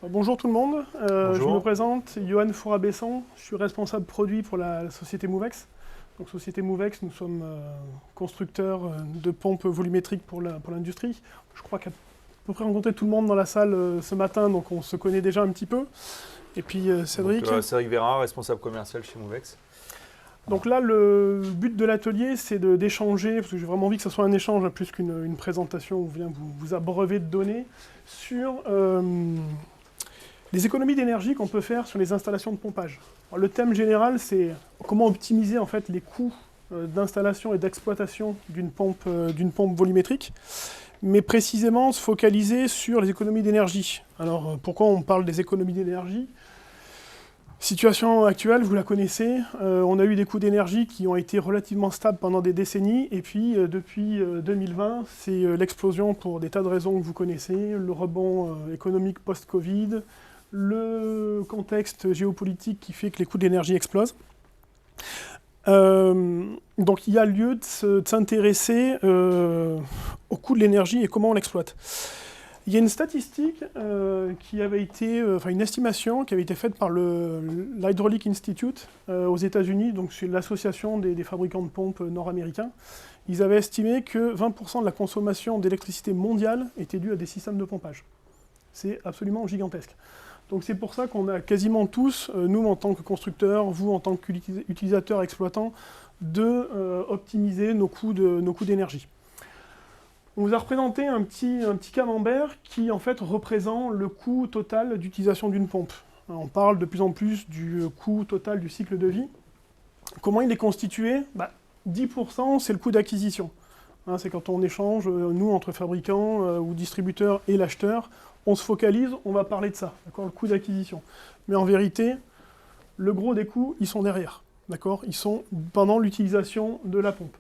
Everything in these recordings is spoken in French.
Bonjour tout le monde, je Bonjour. me présente, Johan Foura-Besson, je suis responsable produit pour la société Movex. Donc société Movex, nous sommes constructeurs de pompes volumétriques pour l'industrie. Je crois qu'à peu près rencontré tout le monde dans la salle ce matin, donc on se connaît déjà un petit peu. Et puis Cédric. Donc, Cédric Vera, responsable commercial chez Movex. Donc là, le but de l'atelier, c'est d'échanger, parce que j'ai vraiment envie que ce soit un échange, hein, plus qu'une présentation où on vient vous abreuver de données, sur les économies d'énergie qu'on peut faire sur les installations de pompage. Alors, le thème général, c'est comment optimiser en fait, les coûts d'installation et d'exploitation d'une pompe volumétrique, mais précisément se focaliser sur les économies d'énergie. Alors pourquoi on parle des économies d'énergie ? Situation actuelle, vous la connaissez, on a eu des coûts d'énergie qui ont été relativement stables pendant des décennies, et puis depuis 2020, c'est l'explosion pour des tas de raisons que vous connaissez, le rebond économique post-Covid, le contexte géopolitique qui fait que les coûts d'énergie explosent. Donc il y a lieu de s'intéresser au coût de l'énergie et comment on l'exploite. Il y a une statistique qui avait été, une estimation qui avait été faite par l'Hydraulic Institute aux États-Unis, donc c'est l'association des fabricants de pompes nord-américains. Ils avaient estimé que 20% de la consommation d'électricité mondiale était due à des systèmes de pompage. C'est absolument gigantesque. Donc c'est pour ça qu'on a quasiment tous, nous en tant que constructeurs, vous en tant qu'utilisateurs, exploitants, de optimiser nos coûts d'énergie. On vous a représenté un petit camembert qui en fait représente le coût total d'utilisation d'une pompe. On parle de plus en plus du coût total du cycle de vie. Comment il est constitué ? 10% c'est le coût d'acquisition. C'est quand on échange, nous, entre fabricants ou distributeurs et l'acheteur, on se focalise, on va parler de ça, d'accord, le coût d'acquisition. Mais en vérité, le gros des coûts, ils sont derrière, d'accord ? Ils sont pendant l'utilisation de la pompe.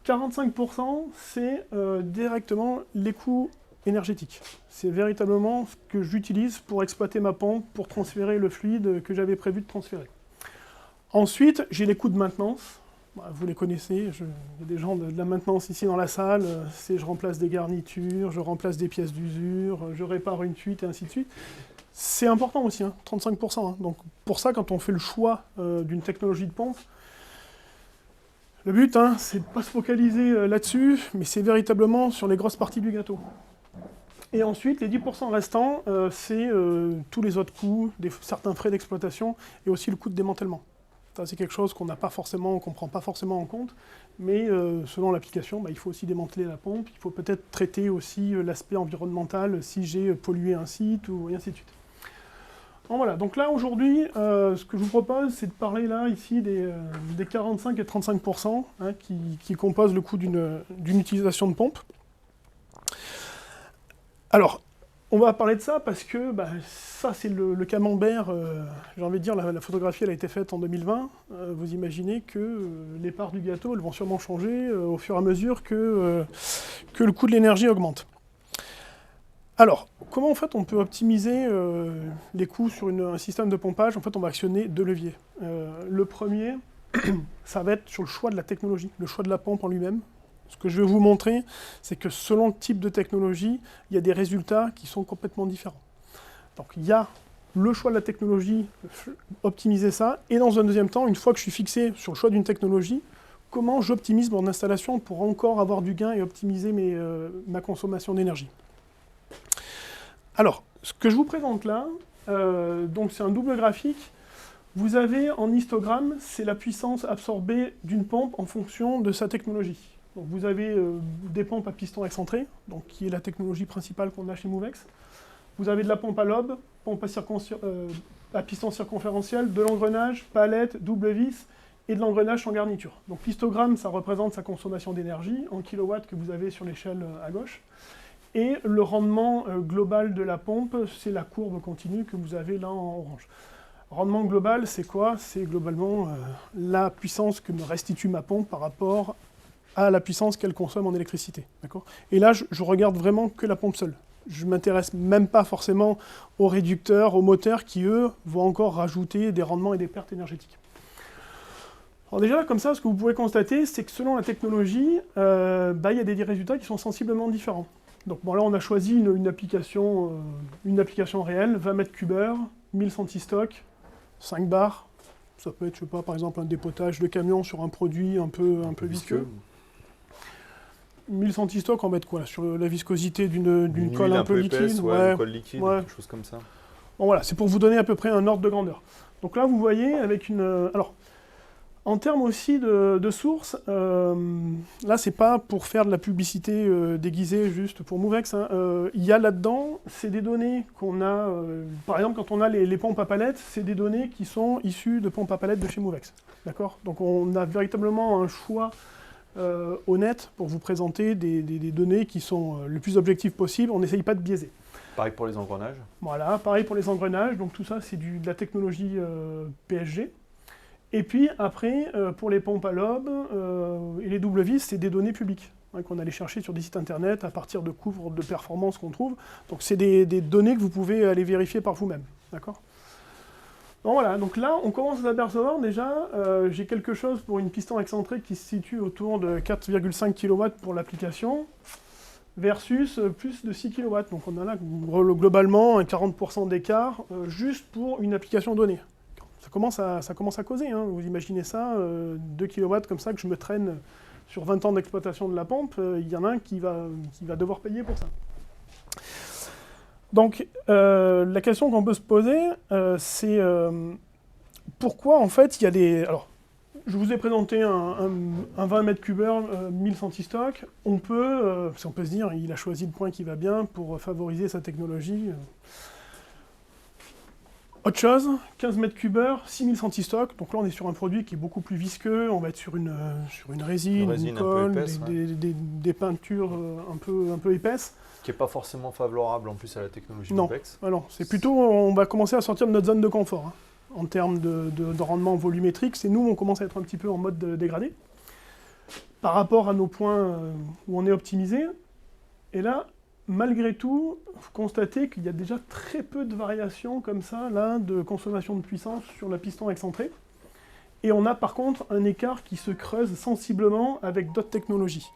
45%, c'est directement les coûts énergétiques. C'est véritablement ce que j'utilise pour exploiter ma pompe, pour transférer le fluide que j'avais prévu de transférer. Ensuite, j'ai les coûts de maintenance. Vous les connaissez, il y a des gens de la maintenance ici dans la salle, je remplace des garnitures, je remplace des pièces d'usure, je répare une fuite et ainsi de suite. C'est important aussi, 35%. Donc pour ça, quand on fait le choix d'une technologie de pompe, le but, c'est de ne pas se focaliser là-dessus, mais c'est véritablement sur les grosses parties du gâteau. Et ensuite, les 10% restants, c'est tous les autres coûts, certains frais d'exploitation et aussi le coût de démantèlement. Ça, c'est quelque chose qu'on ne prend pas forcément en compte, mais selon l'application, il faut aussi démanteler la pompe, il faut peut-être traiter aussi l'aspect environnemental si j'ai pollué un site ou ainsi de suite. Bon, voilà, donc là aujourd'hui, ce que je vous propose, c'est de parler là, ici, des 45 et 35% qui composent le coût d'une utilisation de pompe. Alors, on va parler de ça parce que ça, c'est le camembert, j'ai envie de dire, la photographie, elle a été faite en 2020. Vous imaginez que les parts du gâteau, elles vont sûrement changer au fur et à mesure que le coût de l'énergie augmente. Alors, comment en fait on peut optimiser les coûts sur un système de pompage ? En fait, on va actionner deux leviers. Le premier, ça va être sur le choix de la technologie, le choix de la pompe en lui-même. Ce que je vais vous montrer, c'est que selon le type de technologie, il y a des résultats qui sont complètement différents. Donc il y a le choix de la technologie, optimiser ça, et dans un deuxième temps, une fois que je suis fixé sur le choix d'une technologie, comment j'optimise mon installation pour encore avoir du gain et optimiser ma consommation d'énergie. Alors, ce que je vous présente là, donc c'est un double graphique. Vous avez en histogramme, c'est la puissance absorbée d'une pompe en fonction de sa technologie. Donc vous avez des pompes à piston excentré, donc qui est la technologie principale qu'on a chez Movex. Vous avez de la pompe à lobe, pompe à piston circonférentiel, de l'engrenage, palette, double vis et de l'engrenage sans garniture. Donc l'histogramme, ça représente sa consommation d'énergie en kilowatts que vous avez sur l'échelle à gauche. Et le rendement global de la pompe, c'est la courbe continue que vous avez là en orange. Rendement global, c'est quoi ? C'est globalement la puissance que me restitue ma pompe par rapport à la puissance qu'elle consomme en électricité. D'accord ? Et là, je regarde vraiment que la pompe seule. Je ne m'intéresse même pas forcément aux réducteurs, aux moteurs qui, eux, vont encore rajouter des rendements et des pertes énergétiques. Alors déjà, comme ça, ce que vous pouvez constater, c'est que selon la technologie, il y a des résultats qui sont sensiblement différents. Donc bon, là, on a choisi une application réelle, 20 mètres cubes heure, 1000 centistock, 5 bars. Ça peut être, je sais pas, par exemple, un dépotage de camion sur un produit un peu visqueux. 1000 centistock, on va être quoi là, sur la viscosité d'une colle un peu liquide, épaisse, une colle liquide, quelque chose comme ça. Bon voilà, c'est pour vous donner à peu près un ordre de grandeur. Donc là, vous voyez, avec une... alors, en termes aussi de sources, là, c'est pas pour faire de la publicité déguisée juste pour Movex. Hein. Il y a là-dedans, c'est des données qu'on a... par exemple, quand on a les pompes à palettes, c'est des données qui sont issues de pompes à palettes de chez Movex. D'accord ? Donc on a véritablement un choix honnête pour vous présenter des données qui sont le plus objectives possible. On n'essaye pas de biaiser. Pareil pour les engrenages. Voilà, pareil pour les engrenages. Donc tout ça, c'est de la technologie PSG. Et puis après, pour les pompes à lobe et les double vis, c'est des données publiques hein, qu'on allait chercher sur des sites internet à partir de courbes de performance qu'on trouve. Donc c'est des données que vous pouvez aller vérifier par vous-même. D'accord ? Donc voilà, donc là, on commence à s'apercevoir déjà, j'ai quelque chose pour une piston excentrique qui se situe autour de 4,5 kW pour l'application, versus plus de 6 kW. Donc on a là globalement un 40% d'écart juste pour une application donnée. Ça commence à causer, hein. Vous imaginez ça, 2 kW comme ça que je me traîne sur 20 ans d'exploitation de la pompe, il y en a un qui va devoir payer pour ça. Donc la question qu'on peut se poser, c'est pourquoi en fait il y a des... Alors, je vous ai présenté un 20 mètres cubes heure, 1000 centistock. On peut se dire, il a choisi le point qui va bien pour favoriser sa technologie. Autre chose, 15 mètres cubes heure, 6000 centistock. Donc là, on est sur un produit qui est beaucoup plus visqueux. On va être sur une résine, une colle, épaisse, des peintures un peu épaisses. Qui n'est pas forcément favorable en plus à la technologie non. Movex. Ah non, c'est plutôt, on va commencer à sortir de notre zone de confort. Hein. En termes de rendement volumétrique, c'est nous, on commence à être un petit peu en mode dégradé. Par rapport à nos points où on est optimisé. Et là, malgré tout, vous constatez qu'il y a déjà très peu de variations comme ça, là, de consommation de puissance sur la piston excentrée. Et on a par contre un écart qui se creuse sensiblement avec d'autres technologies.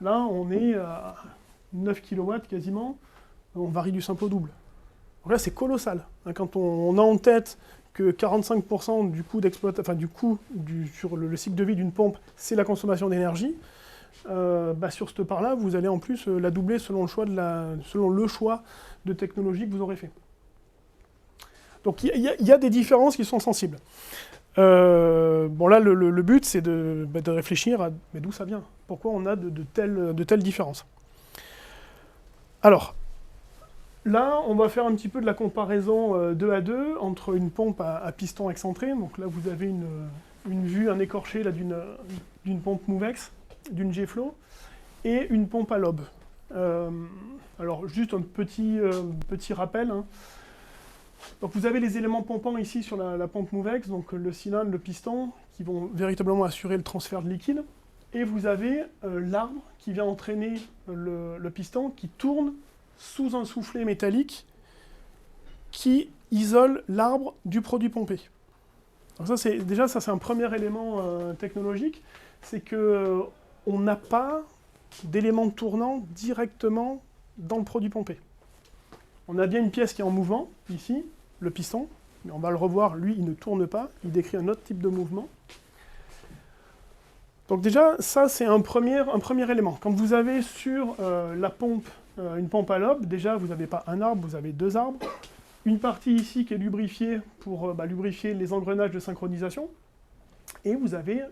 Là, on est à 9 kW quasiment, on varie du simple au double. Donc là, c'est colossal. Quand on a en tête que 45% du coût d'exploitation, enfin du coût sur le cycle de vie d'une pompe, c'est la consommation d'énergie. Sur cette part-là, vous allez en plus la doubler selon le choix de technologie que vous aurez fait. Donc il y a des différences qui sont sensibles. Là, le but, c'est de réfléchir à d'où ça vient. Pourquoi on a de telles différences. Alors, là, on va faire un petit peu de la comparaison 2 à 2 entre une pompe à piston excentré. Donc là, vous avez une vue, un écorché d'une pompe Movex, d'une G-Flow, et une pompe à lobe. Alors, juste un petit rappel. Hein. Donc, vous avez les éléments pompants ici sur la pompe Movex, donc le cylindre, le piston, qui vont véritablement assurer le transfert de liquide. Et vous avez l'arbre qui vient entraîner le piston, qui tourne sous un soufflet métallique qui isole l'arbre du produit pompé. Donc ça, c'est un premier élément technologique, c'est que on n'a pas d'éléments tournants directement dans le produit pompé. On a bien une pièce qui est en mouvement, ici, le piston, mais on va le revoir, lui, il ne tourne pas, il décrit un autre type de mouvement. Donc déjà, ça, c'est un premier élément. Quand vous avez sur la pompe, une pompe à lobe, déjà, vous n'avez pas un arbre, vous avez 2 arbres. Une partie ici qui est lubrifiée pour lubrifier les engrenages de synchronisation. Et vous avez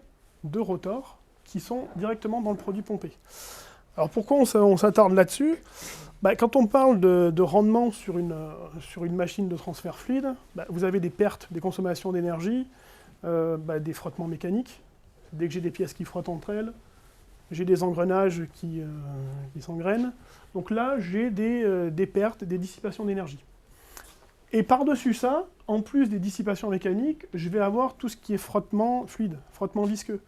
2 rotors qui sont directement dans le produit pompé. Alors pourquoi on s'attarde là-dessus ? Quand on parle de rendement sur une machine de transfert fluide, vous avez des pertes, des consommations d'énergie, des frottements mécaniques. Dès que j'ai des pièces qui frottent entre elles, j'ai des engrenages qui s'engrainent. Donc là, j'ai des pertes, des dissipations d'énergie. Et par-dessus ça, en plus des dissipations mécaniques, je vais avoir tout ce qui est frottement fluide, frottement visqueux.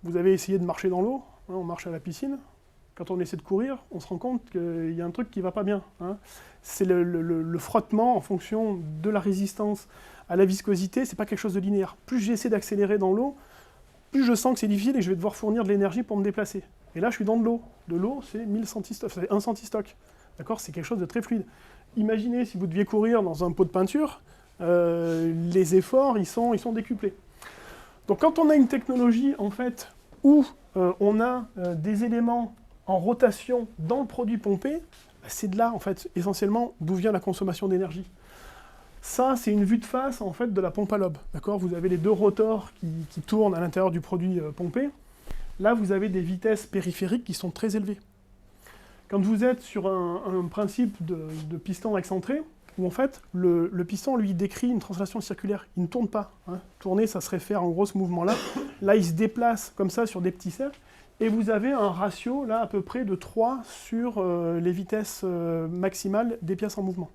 Vous avez essayé de marcher dans l'eau, hein, on marche à la piscine. Quand on essaie de courir, on se rend compte qu'il y a un truc qui ne va pas bien. Hein. C'est le frottement en fonction de la résistance à la viscosité, c'est pas quelque chose de linéaire. Plus j'essaie d'accélérer dans l'eau, plus je sens que c'est difficile et que je vais devoir fournir de l'énergie pour me déplacer. Et là, je suis dans de l'eau. De l'eau, c'est 1000 centistock, c'est 1 centistock. D'accord? C'est quelque chose de très fluide. Imaginez si vous deviez courir dans un pot de peinture, les efforts, ils sont décuplés. Donc quand on a une technologie, en fait, où on a des éléments en rotation dans le produit pompé, c'est de là, en fait, essentiellement, d'où vient la consommation d'énergie. Ça, c'est une vue de face, en fait, de la pompe à lobe. D'accord? Vous avez les deux rotors qui tournent à l'intérieur du produit pompé. Là, vous avez des vitesses périphériques qui sont très élevées. Quand vous êtes sur un principe de piston excentré, où en fait, le piston, lui, décrit une translation circulaire. Il ne tourne pas. Hein. Tourner, ça serait faire en gros ce mouvement-là. Là, il se déplace comme ça sur des petits cercles. Et vous avez un ratio, là, à peu près de 3 sur les vitesses maximales des pièces en mouvement.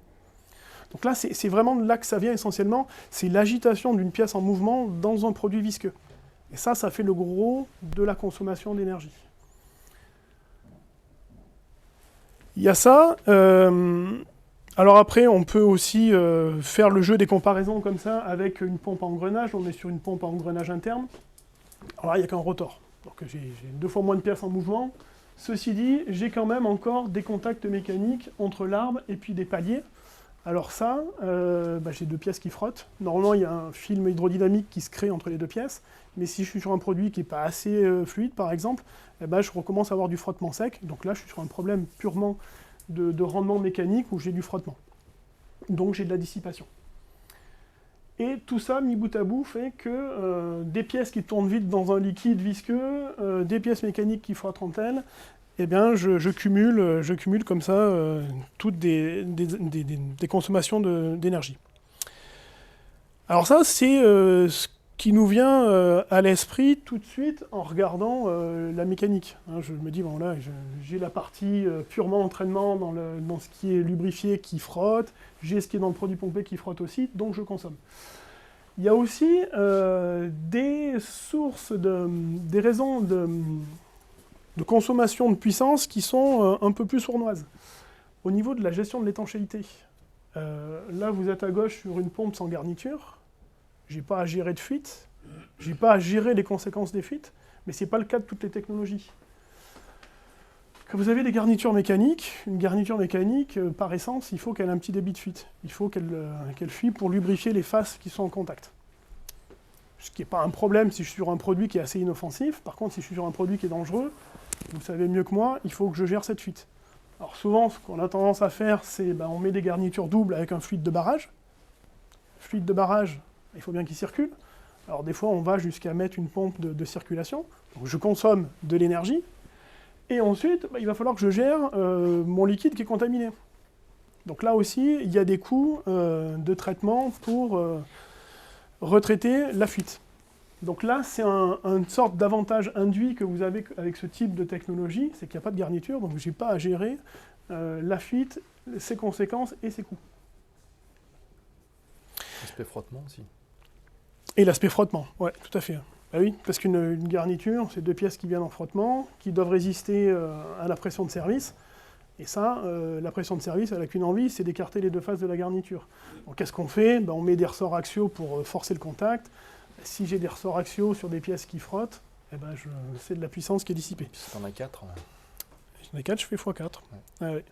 Donc là, c'est vraiment de là que ça vient essentiellement. C'est l'agitation d'une pièce en mouvement dans un produit visqueux. Et ça fait le gros de la consommation d'énergie. Il y a ça. Alors après, on peut aussi faire le jeu des comparaisons comme ça avec une pompe à engrenage. On est sur une pompe à engrenage interne. Alors là, il n'y a qu'un rotor. Donc j'ai 2 fois moins de pièces en mouvement. Ceci dit, j'ai quand même encore des contacts mécaniques entre l'arbre et puis des paliers. Alors ça, j'ai 2 pièces qui frottent. Normalement, il y a un film hydrodynamique qui se crée entre les 2 pièces. Mais si je suis sur un produit qui n'est pas assez fluide, par exemple, je recommence à avoir du frottement sec. Donc là, je suis sur un problème purement de rendement mécanique où j'ai du frottement. Donc j'ai de la dissipation. Et tout ça, mis bout à bout, fait que des pièces qui tournent vite dans un liquide visqueux, des pièces mécaniques qui frottent entre elles, eh bien, je cumule comme ça toutes des consommations d'énergie. Alors ça, c'est ce qui nous vient à l'esprit tout de suite en regardant la mécanique. Hein, je me dis, bon là, j'ai la partie purement entraînement dans ce qui est lubrifié qui frotte, j'ai ce qui est dans le produit pompé qui frotte aussi, donc je consomme. Il y a aussi des sources, des raisons de consommation de puissance qui sont un peu plus sournoises. Au niveau de la gestion de l'étanchéité, là vous êtes à gauche sur une pompe sans garniture, j'ai pas à gérer de fuite, j'ai pas à gérer les conséquences des fuites, mais c'est pas le cas de toutes les technologies. Quand vous avez des garnitures mécaniques, une garniture mécanique, par essence, il faut qu'elle ait un petit débit de fuite. Il faut qu'elle fuit pour lubrifier les faces qui sont en contact. Ce qui n'est pas un problème si je suis sur un produit qui est assez inoffensif. Par contre, si je suis sur un produit qui est dangereux, vous savez mieux que moi, il faut que je gère cette fuite. Alors souvent, ce qu'on a tendance à faire, c'est on met des garnitures doubles avec un fluide de barrage. Fluide de barrage, il faut bien qu'il circule. Alors des fois, on va jusqu'à mettre une pompe de circulation. Donc je consomme de l'énergie. Et ensuite, il va falloir que je gère mon liquide qui est contaminé. Donc là aussi, il y a des coûts de traitement pour retraiter la fuite. Donc là, c'est une sorte d'avantage induit que vous avez avec ce type de technologie, c'est qu'il n'y a pas de garniture, donc je n'ai pas à gérer la fuite, ses conséquences et ses coûts. L'aspect frottement aussi. Et l'aspect frottement, ouais, tout à fait. Ah oui, parce qu'une garniture, c'est 2 pièces qui viennent en frottement, qui doivent résister à la pression de service. Et ça, la pression de service, elle n'a qu'une envie, c'est d'écarter les 2 faces de la garniture. Donc qu'est-ce qu'on fait? On met des ressorts axiaux pour forcer le contact. Si j'ai des ressorts axiaux sur des pièces qui frottent, c'est de la puissance qui est dissipée. Si t'en as 4. Si j'en ai 4, je fais x4. Ouais. Ah, ouais.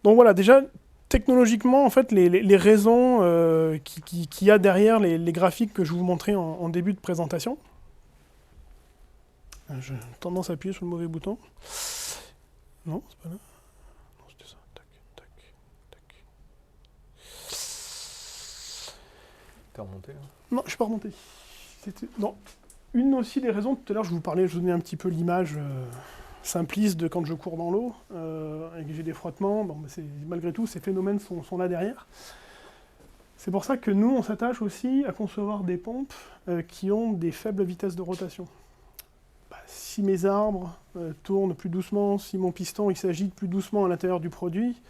Donc voilà, déjà, technologiquement, en fait, les raisons qu'il y a derrière les graphiques que je vous montrais en début de présentation. J'ai tendance à appuyer sur le mauvais bouton. Non, c'est pas là. Non, c'était ça. Tac, tac, tac. T'es remonté là? Non, je suis pas remonté. Non. Une aussi des raisons, tout à l'heure je vous donnais un petit peu l'image simpliste de quand je cours dans l'eau et que j'ai des frottements. Malgré tout, ces phénomènes sont là derrière. C'est pour ça que nous, on s'attache aussi à concevoir des pompes qui ont des faibles vitesses de rotation. Si mes arbres tournent plus doucement, si mon piston s'agite plus doucement à l'intérieur du produit,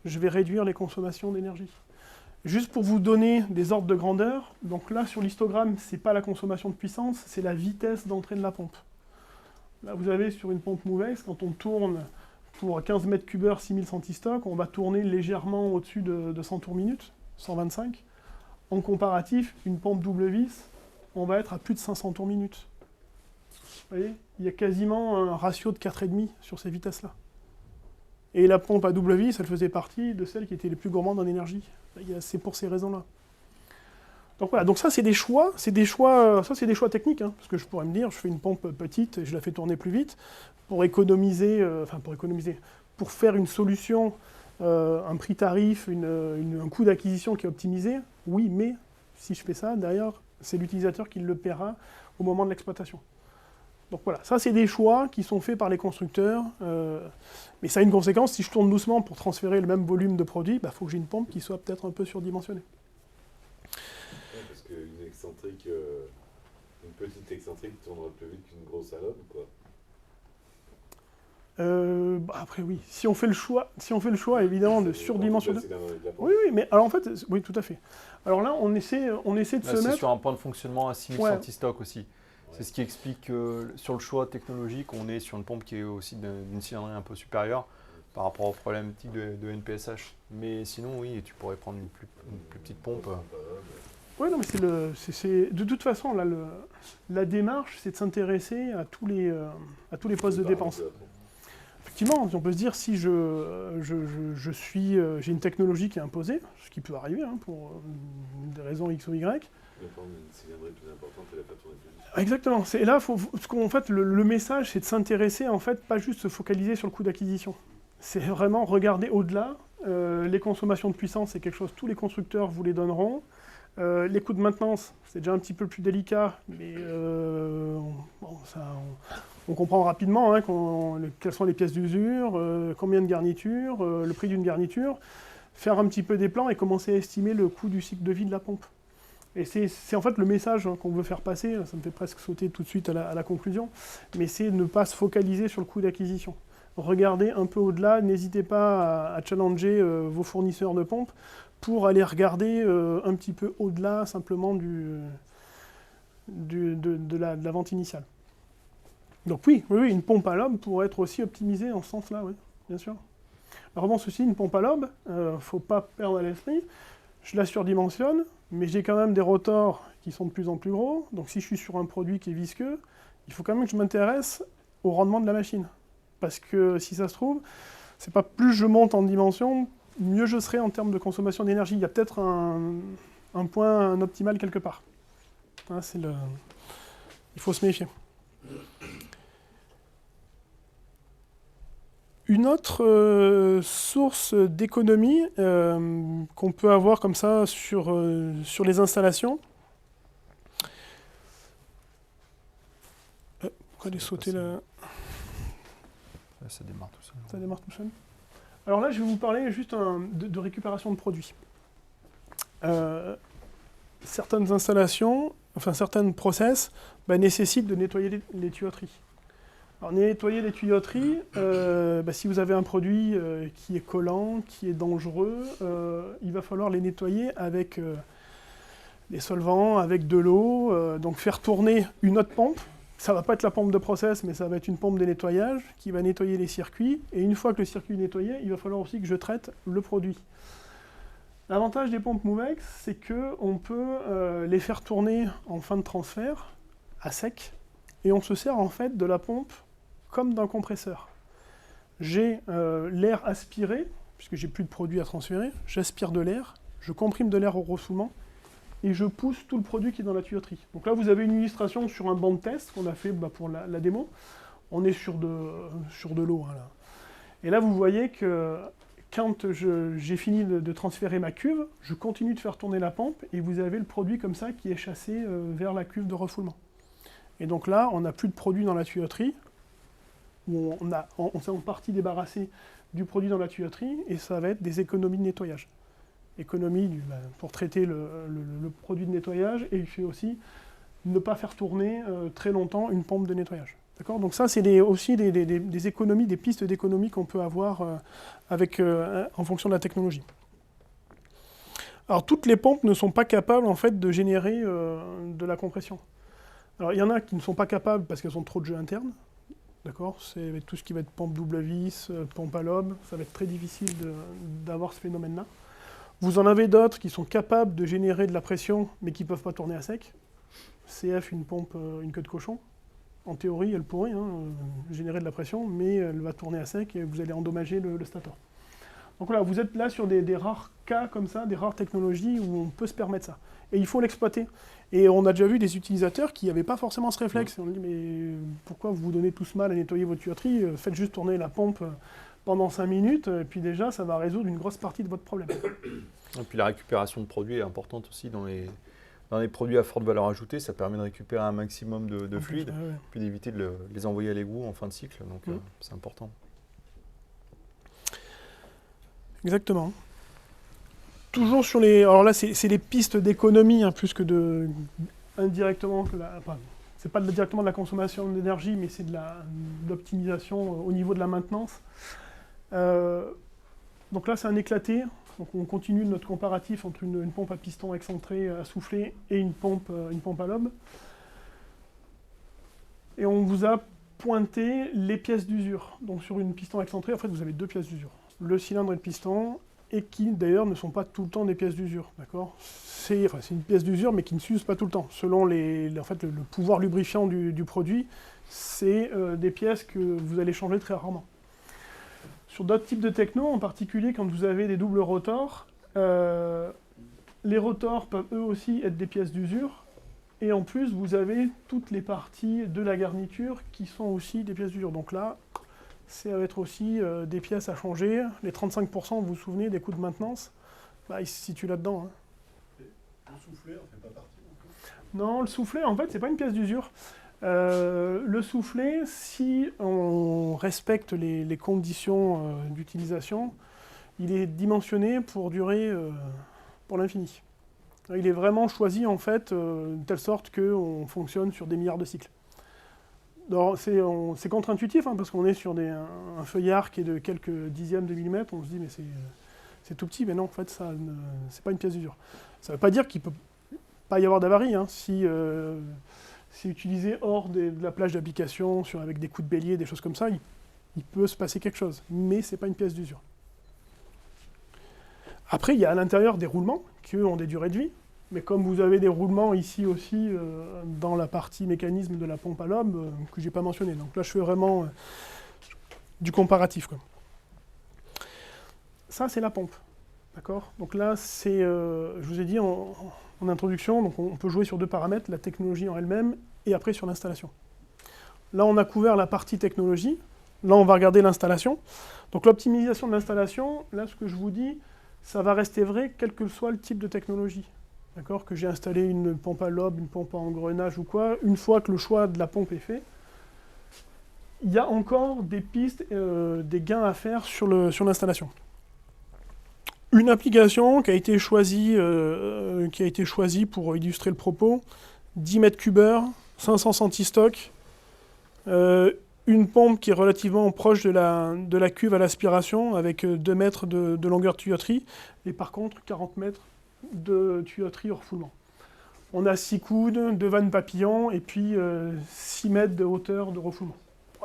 je vais réduire les consommations d'énergie. Juste pour vous donner des ordres de grandeur, donc là sur l'histogramme, ce n'est pas la consommation de puissance, c'est la vitesse d'entrée de la pompe. Là vous avez sur une pompe Movex, quand on tourne pour 15 mètres cubeurs 6000 centistock, on va tourner légèrement au-dessus de 100 tours minute, 125. En comparatif, une pompe double vis, on va être à plus de 500 tours minute. Vous voyez, il y a quasiment un ratio de 4,5 sur ces vitesses-là. Et la pompe à double vis, elle faisait partie de celles qui étaient les plus gourmandes en énergie. C'est pour ces raisons-là. Donc voilà, donc ça c'est des choix, ça c'est des choix techniques, hein, parce que je pourrais me dire, je fais une pompe petite et je la fais tourner plus vite pour économiser, pour faire une solution, un prix tarif, un coût d'acquisition qui est optimisé. Oui, mais si je fais ça, derrière, c'est l'utilisateur qui le paiera au moment de l'exploitation. Donc voilà, ça c'est des choix qui sont faits par les constructeurs, mais ça a une conséquence, si je tourne doucement pour transférer le même volume de produit, il faut que j'ai une pompe qui soit peut-être un peu surdimensionnée. Parce qu'une excentrique, une petite excentrique tournera plus vite qu'une grosse à l'homme, quoi. Après oui, si on fait le choix évidemment de surdimensionner. Oui, mais alors en fait, oui, tout à fait. Alors là, on essaie de se mettre sur un point de fonctionnement à 6000 Ouais. centistock aussi. C'est ce qui explique que sur le choix technologique, on est sur une pompe qui est aussi d'une cylindrée un peu supérieure par rapport aux problématiques de NPSH. Mais sinon, oui, tu pourrais prendre une plus petite pompe. Oui, non, mais de toute façon, là, la démarche, c'est de s'intéresser à tous les postes de dépense. Effectivement, on peut se dire, si j'ai une technologie qui est imposée, ce qui peut arriver pour des raisons X ou Y. Une cylindrée plus importante, elle n'a pas tourné plus vite. Exactement. Et là, le message, c'est de s'intéresser, en fait, pas juste se focaliser sur le coût d'acquisition. C'est vraiment regarder au-delà. Les consommations de puissance, c'est quelque chose, tous les constructeurs vous les donneront. Les coûts de maintenance, c'est déjà un petit peu plus délicat, mais on comprend rapidement quelles sont les pièces d'usure, combien de garnitures, le prix d'une garniture, faire un petit peu des plans et commencer à estimer le coût du cycle de vie de la pompe. Et c'est en fait le message qu'on veut faire passer, ça me fait presque sauter tout de suite à la conclusion, mais c'est ne pas se focaliser sur le coût d'acquisition. Regardez un peu au-delà, n'hésitez pas à challenger vos fournisseurs de pompes pour aller regarder un petit peu au-delà simplement de la vente initiale. Donc oui, une pompe à lobe pourrait être aussi optimisée en ce sens-là, oui, bien sûr. Alors bon, ceci, une pompe à lobe, faut pas perdre à l'esprit, je la surdimensionne, mais j'ai quand même des rotors qui sont de plus en plus gros, donc si je suis sur un produit qui est visqueux, il faut quand même que je m'intéresse au rendement de la machine. Parce que si ça se trouve, c'est pas plus je monte en dimension, mieux je serai en termes de consommation d'énergie. Il y a peut-être un point optimal quelque part. Hein, il faut se méfier. Une autre source d'économie qu'on peut avoir comme ça sur les installations. Pourquoi aller sauter là? Ça démarre tout seul. Ça démarre tout seul. Alors là, je vais vous parler juste de récupération de produits. Certaines installations, certaines process, nécessitent de nettoyer les tuyauteries. Alors nettoyer les tuyauteries, si vous avez un produit qui est collant, qui est dangereux, il va falloir les nettoyer avec des solvants, avec de l'eau, donc faire tourner une autre pompe. Ça ne va pas être la pompe de process, mais ça va être une pompe de nettoyage qui va nettoyer les circuits. Et une fois que le circuit est nettoyé, il va falloir aussi que je traite le produit. L'avantage des pompes Movex, c'est qu'on peut les faire tourner en fin de transfert, à sec, et on se sert en fait de la pompe comme d'un compresseur. J'ai l'air aspiré, puisque j'ai plus de produit à transférer, j'aspire de l'air, je comprime de l'air au refoulement, et je pousse tout le produit qui est dans la tuyauterie. Donc là, vous avez une illustration sur un banc de test qu'on a fait pour la démo. On est sur de l'eau. Hein, là. Et là, vous voyez que quand j'ai fini de transférer ma cuve, je continue de faire tourner la pompe, et vous avez le produit comme ça qui est chassé vers la cuve de refoulement. Et donc là, on n'a plus de produit dans la tuyauterie, où on s'est en partie débarrassé du produit dans la tuyauterie, et ça va être des économies de nettoyage. Économie pour traiter le produit de nettoyage, et il fait aussi ne pas faire tourner très longtemps une pompe de nettoyage. D'accord ? Donc ça, c'est aussi des économies, des pistes d'économie qu'on peut avoir en fonction de la technologie. Alors toutes les pompes ne sont pas capables en fait de générer de la compression. Alors il y en a qui ne sont pas capables parce qu'elles ont trop de jeux internes. D'accord ? C'est tout ce qui va être pompe double vis, pompe à lobe, ça va être très difficile d'avoir ce phénomène-là. Vous en avez d'autres qui sont capables de générer de la pression, mais qui ne peuvent pas tourner à sec. CF, une pompe, une queue de cochon. En théorie, elle pourrait générer de la pression, mais elle va tourner à sec et vous allez endommager le stator. Donc voilà, vous êtes là sur des rares cas comme ça, des rares technologies où on peut se permettre ça. Et il faut l'exploiter. Et on a déjà vu des utilisateurs qui n'avaient pas forcément ce réflexe. Et on dit, mais pourquoi vous vous donnez tous mal à nettoyer votre tuyauterie? Faites juste tourner la pompe pendant 5 minutes, et puis déjà, ça va résoudre une grosse partie de votre problème. Et puis la récupération de produits est importante aussi dans les produits à forte valeur ajoutée. Ça permet de récupérer un maximum de fluide, puis d'éviter de les envoyer à l'égout en fin de cycle. Donc c'est important. Exactement. Toujours sur les... Alors là, c'est les pistes d'économie, plus que de... indirectement... Enfin, c'est pas directement de la consommation d'énergie, mais c'est de l'optimisation au niveau de la maintenance. Donc là, c'est un éclaté. Donc on continue notre comparatif entre une pompe à piston excentré à souffler et une pompe à lobe. Et on vous a pointé les pièces d'usure. Donc sur une piston excentré, en fait, vous avez 2 pièces d'usure. Le cylindre et le piston, et qui d'ailleurs ne sont pas tout le temps des pièces d'usure, d'accord ? C'est une pièce d'usure, mais qui ne s'use pas tout le temps. Selon en fait, le pouvoir lubrifiant du produit, c'est des pièces que vous allez changer très rarement. Sur d'autres types de techno, en particulier quand vous avez des doubles rotors, les rotors peuvent eux aussi être des pièces d'usure, et en plus vous avez toutes les parties de la garniture qui sont aussi des pièces d'usure. Donc là, ça va être aussi des pièces à changer. Les 35%, vous vous souvenez, des coûts de maintenance, ils se situent là-dedans. Le soufflet en fait pas partie encore. Non, le soufflet, en fait, c'est pas une pièce d'usure. Le soufflet, si on respecte les conditions d'utilisation, il est dimensionné pour durer pour l'infini. Il est vraiment choisi, en fait, de telle sorte qu'on fonctionne sur des milliards de cycles. C'est contre-intuitif, parce qu'on est sur un feuillard qui est de quelques dixièmes de millimètres, on se dit mais c'est tout petit, mais non, en fait, c'est pas une pièce d'usure. Ça ne veut pas dire qu'il ne peut pas y avoir d'avarie, si c'est utilisé hors de la plage d'application, avec des coups de bélier, des choses comme ça, il peut se passer quelque chose, mais ce n'est pas une pièce d'usure. Après, il y a à l'intérieur des roulements qui, eux, ont des durées de vie. Mais comme vous avez des roulements ici aussi dans la partie mécanisme de la pompe à lobe que je n'ai pas mentionné. Donc là, je fais vraiment du comparatif, quoi. Ça, c'est la pompe. D'accord ? Donc là, je vous ai dit en introduction, donc on peut jouer sur 2 paramètres, la technologie en elle-même et après sur l'installation. Là, on a couvert la partie technologie. Là, on va regarder l'installation. Donc l'optimisation de l'installation, là, ce que je vous dis, ça va rester vrai quel que soit le type de technologie. D'accord, que j'ai installé une pompe à lobe, une pompe à engrenage ou quoi, une fois que le choix de la pompe est fait, il y a encore des pistes, des gains à faire sur l'installation. Une application qui a été choisie pour illustrer le propos, 10 mètres cubeurs, 500 centistock, une pompe qui est relativement proche de la cuve à l'aspiration, avec 2 mètres de longueur de tuyauterie, et par contre 40 mètres de tuyauterie au refoulement. On a 6 coudes, 2 vannes papillons et puis 6 mètres de hauteur de refoulement.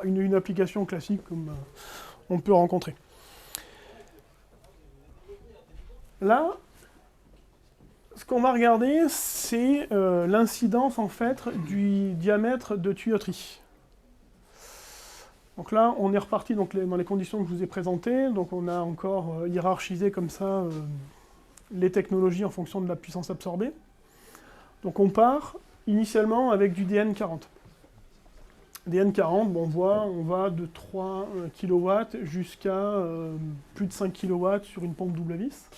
Une application classique comme on peut rencontrer. Là, ce qu'on va regarder, c'est l'incidence en fait du diamètre de tuyauterie. Donc là, on est reparti dans les conditions que je vous ai présentées. Donc on a encore hiérarchisé comme ça les technologies en fonction de la puissance absorbée. Donc on part initialement avec du DN40. DN40, on va de 3 kW jusqu'à plus de 5 kW sur une pompe double vis.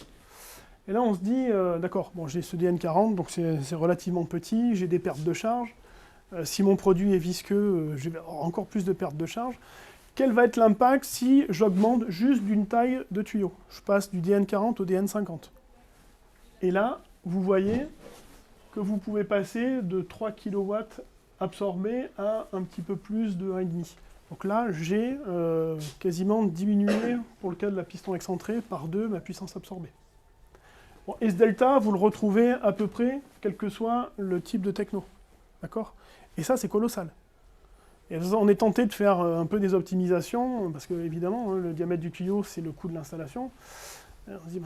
Et là on se dit, d'accord, j'ai ce DN40, donc c'est relativement petit, j'ai des pertes de charge. Si mon produit est visqueux, je vais avoir encore plus de pertes de charge. Quel va être l'impact si j'augmente juste d'une taille de tuyau? Je passe du DN40 au DN50. Et là, vous voyez que vous pouvez passer de 3 kW absorbés à un petit peu plus de 1,5. Donc là, j'ai quasiment diminué, pour le cas de la piston excentrée, par 2 ma puissance absorbée. Bon, et ce delta, vous le retrouvez à peu près, quel que soit le type de techno. D'accord ? Et ça, c'est colossal. Et on est tenté de faire un peu des optimisations, parce que, évidemment, le diamètre du tuyau, c'est le coût de l'installation. On se dit,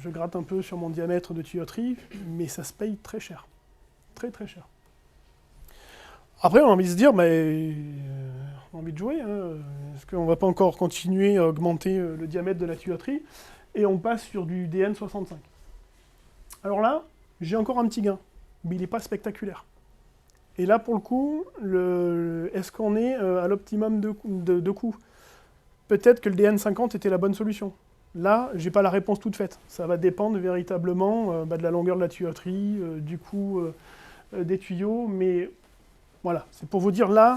je gratte un peu sur mon diamètre de tuyauterie, mais ça se paye très cher. Très, très cher. Après, on a envie de se dire, mais on a envie de jouer. Est-ce qu'on ne va pas encore continuer à augmenter le diamètre de la tuyauterie? Et on passe sur du DN65. Alors là, j'ai encore un petit gain, mais il n'est pas spectaculaire. Et là, pour le coup, est-ce qu'on est à l'optimum de coût? Peut-être que le DN50 était la bonne solution. Là, je n'ai pas la réponse toute faite. Ça va dépendre véritablement de la longueur de la tuyauterie, du coût des tuyaux, mais voilà. C'est pour vous dire, là,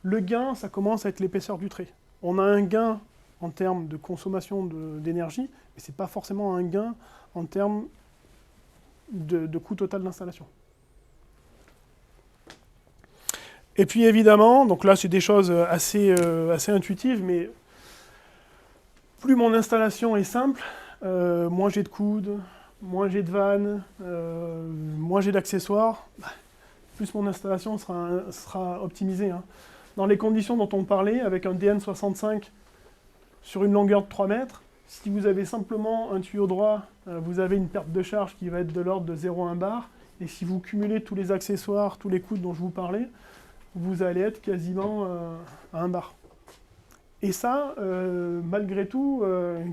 le gain, ça commence à être l'épaisseur du trait. On a un gain en termes de consommation d'énergie, mais ce n'est pas forcément un gain en termes de coût total d'installation. Et puis évidemment, donc là c'est des choses assez intuitives, mais plus mon installation est simple, moins j'ai de coudes, moins j'ai de vannes, moins j'ai d'accessoires, plus mon installation sera optimisée. Dans les conditions dont on parlait, avec un DN65 sur une longueur de 3 mètres, si vous avez simplement un tuyau droit, vous avez une perte de charge qui va être de l'ordre de 0,1 bar, et si vous cumulez tous les accessoires, tous les coudes dont je vous parlais, vous allez être quasiment à 1 bar. Et ça, malgré tout,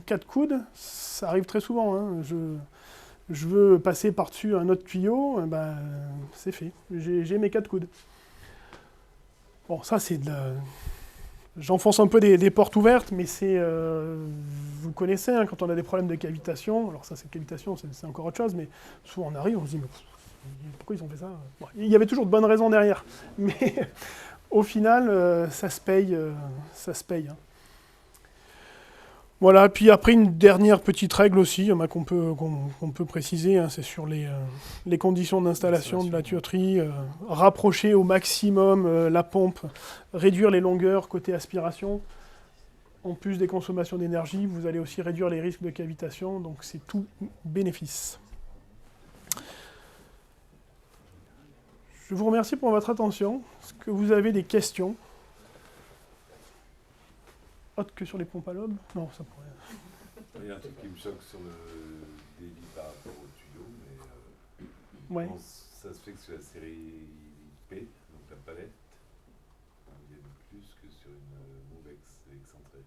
4 coudes, ça arrive très souvent. Je veux passer par-dessus un autre tuyau, c'est fait. J'ai mes 4 coudes. Bon, ça c'est de la... J'enfonce un peu des portes ouvertes, mais c'est... vous le connaissez, quand on a des problèmes de cavitation, alors ça c'est cavitation, c'est encore autre chose, mais souvent on arrive, on se dit, mais pourquoi ils ont fait ça? Bon, il y avait toujours de bonnes raisons derrière, mais au final, ça se paye. Voilà, puis après une dernière petite règle aussi qu'on peut préciser, c'est sur les conditions d'installation de la tuyauterie, rapprocher au maximum la pompe, réduire les longueurs côté aspiration. En plus des consommations d'énergie, vous allez aussi réduire les risques de cavitation, donc c'est tout bénéfice. Je vous remercie pour votre attention. Est-ce que vous avez des questions? Autre que sur les pompes à lobe? Non, ça pourrait... Il y a un truc qui me choque sur le débit par rapport au tuyau, mais Ouais. comment ça se fait que sur la série P, donc la palette, il y a plus que sur une mouve excentrée.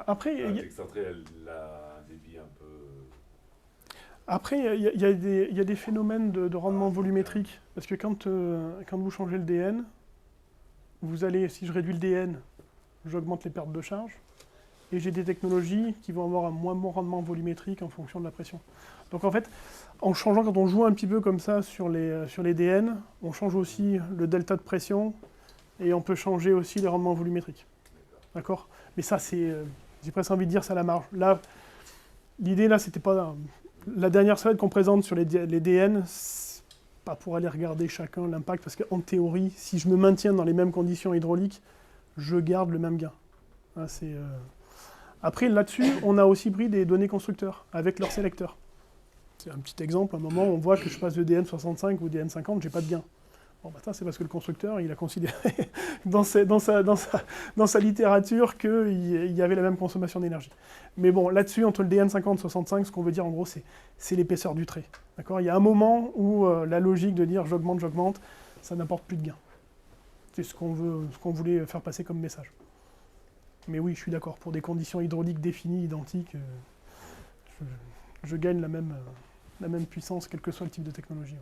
Après, L'excentrée, elle a un débit un peu... Après, il y a des phénomènes de rendement volumétrique. Parce que quand vous changez le DN, vous allez, si je réduis le DN, j'augmente les pertes de charge. Et j'ai des technologies qui vont avoir un moins bon rendement volumétrique en fonction de la pression. Donc en fait, en changeant, quand on joue un petit peu comme ça sur les DN, on change aussi le delta de pression et on peut changer aussi les rendements volumétriques. D'accord? Mais ça, c'est, j'ai presque envie de dire, c'est à la marge. Là, l'idée, là, c'était pas... La dernière slide qu'on présente sur les DN, c'est pas pour aller regarder chacun l'impact, parce qu'en théorie, si je me maintiens dans les mêmes conditions hydrauliques, je garde le même gain. Après, là-dessus, on a aussi pris des données constructeurs avec leurs sélecteurs. C'est un petit exemple, à un moment, on voit que je passe de DN65 ou DN50, j'ai pas de gain. Bon, ça, c'est parce que le constructeur, il a considéré dans sa littérature qu'il y avait la même consommation d'énergie. Mais bon, là-dessus, entre le DN50 et 65, ce qu'on veut dire, en gros, c'est l'épaisseur du trait. D'accord? Il y a un moment où la logique de dire j'augmente, ça n'apporte plus de gain. C'est ce qu'on voulait faire passer comme message. Mais oui, je suis d'accord, pour des conditions hydrauliques définies, identiques, je gagne la même puissance, quel que soit le type de technologie. Ouais.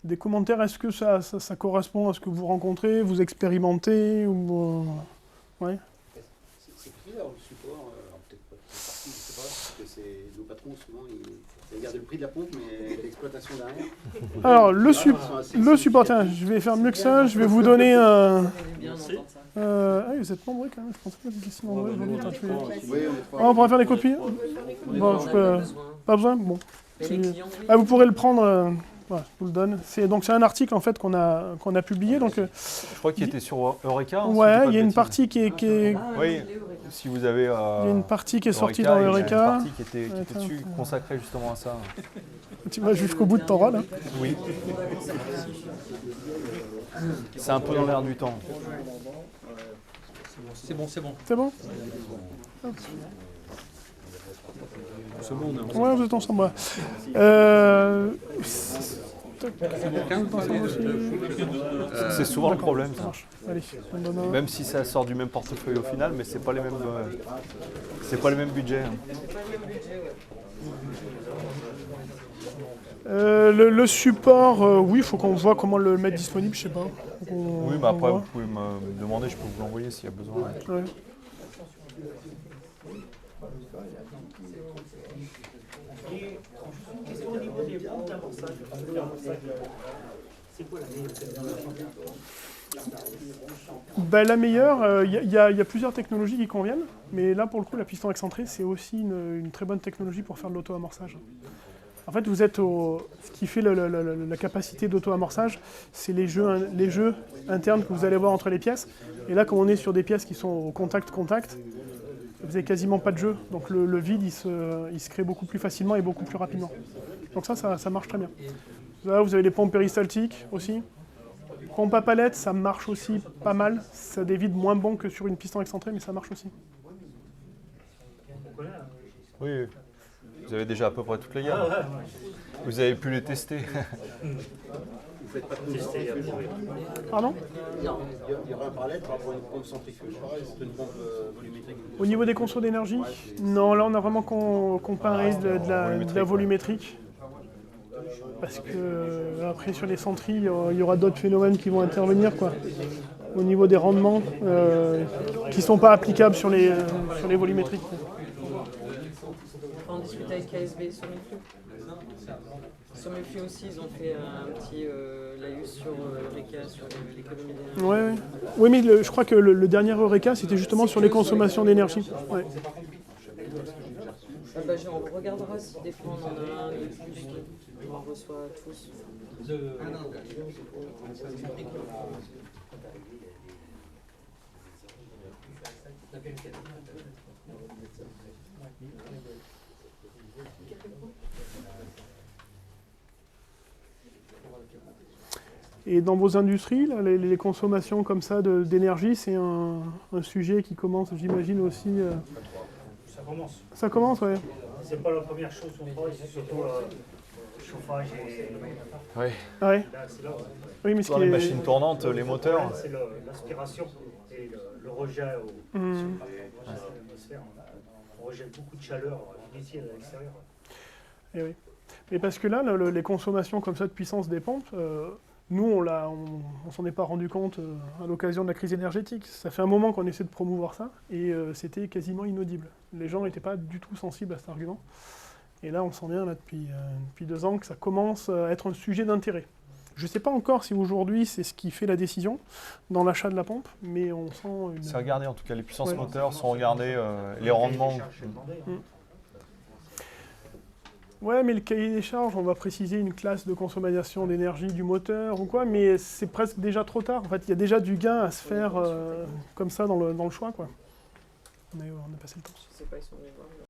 Des commentaires, est-ce que ça correspond à ce que vous rencontrez, vous expérimentez ou ouais. C'est bizarre le support, alors peut-être pas toute partie, je sais pas, parce que nos patrons souvent ils regardent le prix de la pompe, mais l'exploitation derrière. Alors le support, tiens, je vais faire mieux que ça, je vais vous donner un... vous êtes nombreux quand même, je pense pas que vous étiez nombreux aujourd'hui. On pourrait faire des copies. Bon, pas besoin, bon. Vous pourrez le prendre... Voilà, je vous le donne. C'est un article en fait qu'on a publié. Donc, je crois qu'il était sur Eureka. Ouais, il y a une partie qui est... Oui, si vous avez... il y a une partie qui est sortie dans Eureka. Il y a une partie qui était dessus, consacrée justement à ça. Tu vas jusqu'au bout de ton rôle. Hein. Oui. C'est un peu dans l'air du temps. C'est bon. C'est bon? C'est bon, on est Ouais, vous êtes ensemble, ouais. C'est souvent le problème, Ça ça. marche. Allez, on donne un. Même si ça sort du même portefeuille au final, mais c'est pas les mêmes budgets. Hein. Le support, oui, il faut qu'on voit comment le mettre disponible, je sais pas. Oui, mais après, vous pouvez me demander, je peux vous l'envoyer s'il y a besoin. Ouais. Ben, la meilleure, il y a plusieurs technologies qui conviennent, mais là pour le coup la piston excentré c'est aussi une très bonne technologie pour faire de l'auto-amorçage. En fait vous êtes ce qui fait la capacité d'auto-amorçage, c'est les jeux internes que vous allez voir entre les pièces, et là comme on est sur des pièces qui sont au contact, vous n'avez quasiment pas de jeu, donc le vide il se crée beaucoup plus facilement et beaucoup plus rapidement. Donc ça marche très bien. Là vous avez les pompes péristaltiques aussi. Pompe à palette, ça marche aussi pas mal. Ça dévide moins bon que sur une piston excentrée, mais ça marche aussi. Oui, vous avez déjà à peu près toutes les gammes. Vous avez pu les tester. Vous faites pas de pompe centrifuge. Pardon ? Il y aura un parallèle par rapport à une pompe centrifuge, une pompe volumétrique. Au niveau des consos d'énergie, non, là on a vraiment comparé de la volumétrique. Parce que après sur les centris, il y aura d'autres phénomènes qui vont intervenir quoi. Au niveau des rendements qui ne sont pas applicables sur les volumétriques. On discutait avec KSB sur Somiflu. Somiflu aussi, ils ont fait un petit laïus sur Eureka, sur l'économie d'énergie. Ouais. Oui, mais je crois que le dernier Eureka, c'était justement sur les consommations d'énergie. Ouais. Ah bah, on regardera si des fois on en a un de plus, on reçoit tous. Et dans vos industries, là, les consommations comme ça d'énergie, c'est un sujet qui commence, j'imagine aussi. Ça commence. Ça commence, ouais. C'est pas la première chose qu'on travaille, c'est surtout le chauffage et Oui. Ah ouais. là, c'est là. Oui, mais ce Dans qui les est... machines tournantes, les moteurs. C'est l'aspiration et le rejet au l'atmosphère. On rejette beaucoup de chaleur inutile à l'extérieur. Eh oui. Mais parce que là, les consommations comme ça de puissance des pompes, nous, on s'en est pas rendu compte à l'occasion de la crise énergétique. Ça fait un moment qu'on essaie de promouvoir ça, et c'était quasiment inaudible. Les gens n'étaient pas du tout sensibles à cet argument. Et là, on sent bien là, depuis 2 ans que ça commence à être un sujet d'intérêt. Je ne sais pas encore si aujourd'hui c'est ce qui fait la décision dans l'achat de la pompe, mais on sent une... C'est regardé en tout cas, les puissances Ouais. moteurs sont regardées, les rendements. Ouais, mais le cahier des charges, on va préciser une classe de consommation d'énergie du moteur ou quoi, mais c'est presque déjà trop tard. En fait, il y a déjà du gain à se faire comme ça dans le choix, quoi. On a passé le temps. Je sais pas, ils sont venus voir.